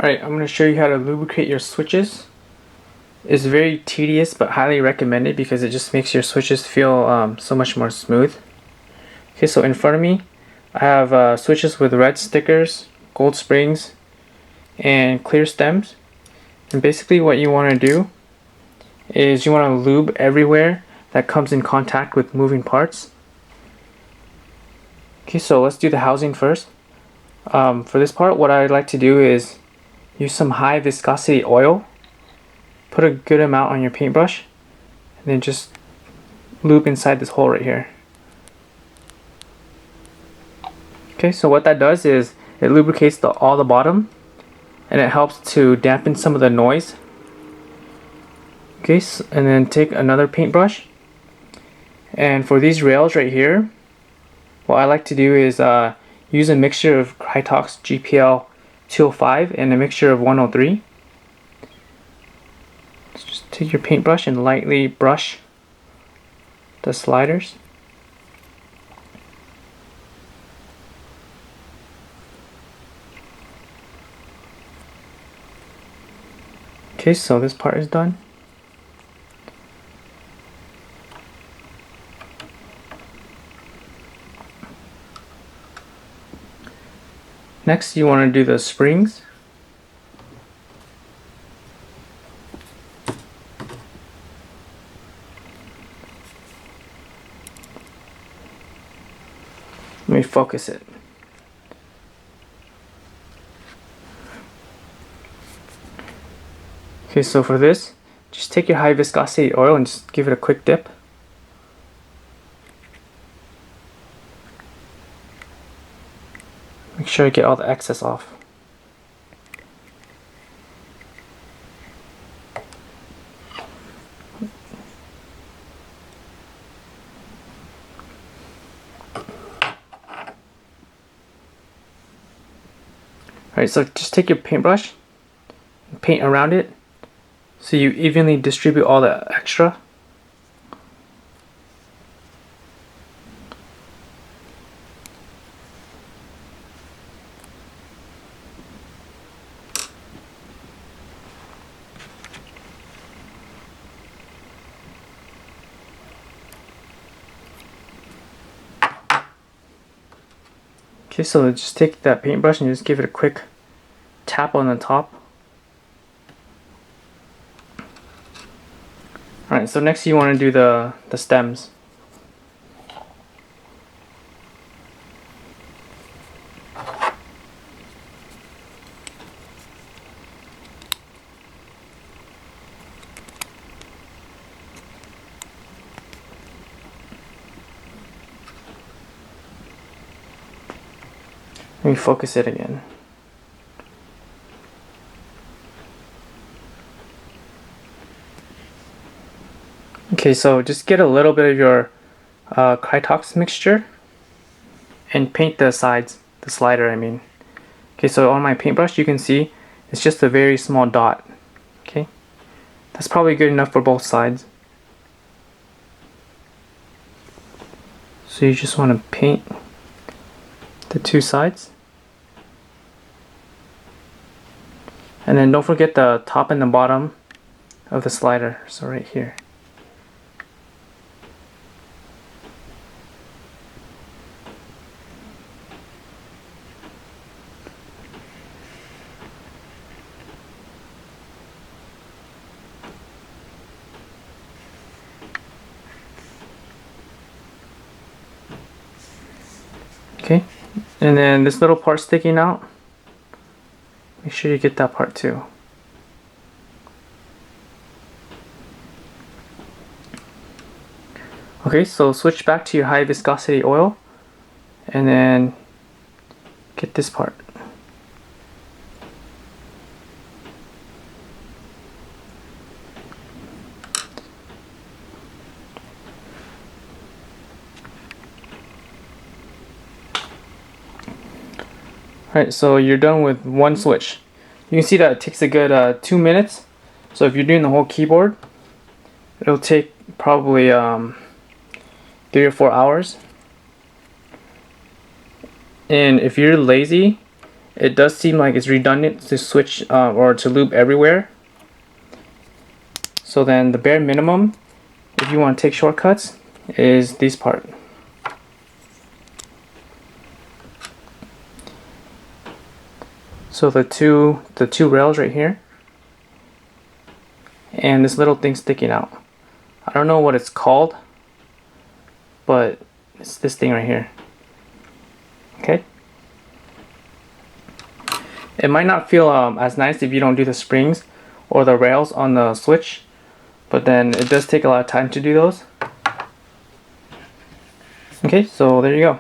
Alright, I'm going to show you how to lubricate your switches. It's very tedious but highly recommended because it just makes your switches feel so much more smooth. Okay, so in front of me I have switches with red stickers, gold springs, and clear stems. And basically what you want to do is you want to lube everywhere that comes in contact with moving parts. Okay, so let's do the housing first. For this part, what I like to do is use some high viscosity oil, put a good amount on your paintbrush, and then just lube inside this hole right here. Okay, so what that does is it lubricates all the bottom, and it helps to dampen some of the noise. Okay, and then take another paintbrush, and for these rails right here, what I like to do is use a mixture of Krytox GPL 205 and a mixture of 103. Just take your paintbrush and lightly brush the sliders. Okay, so this part is done. Next, you want to do the springs. Let me focus it. Okay, so for this, just take your high viscosity oil and just give it a quick dip. Make sure you get all the excess off. Alright, so just take your paintbrush and paint around it so you evenly distribute all the extra. Okay, so just take that paintbrush and just give it a quick tap on the top. Alright, so next you want to do the stems. Let me focus it again. Okay, so just get a little bit of your Krytox mixture and paint the sides, the slider I mean. Okay, so on my paintbrush you can see it's just a very small dot. Okay, that's probably good enough for both sides. So you just want to paint the two sides. And then don't forget the top and the bottom of the slider, so right here. Okay, and then this little part sticking out, make sure you get that part too. Okay, so switch back to your high viscosity oil and then get this part. Alright, so you're done with one switch. You can see that it takes a good 2 minutes. So if you're doing the whole keyboard, it'll take probably 3 or 4 hours. And if you're lazy it does seem like it's redundant to switch or to lube everywhere. So then the bare minimum, if you want to take shortcuts, is this part. So the two rails right here, and this little thing sticking out. I don't know what it's called, but it's this thing right here. Okay. It might not feel as nice if you don't do the springs or the rails on the switch, but then it does take a lot of time to do those. Okay, so there you go.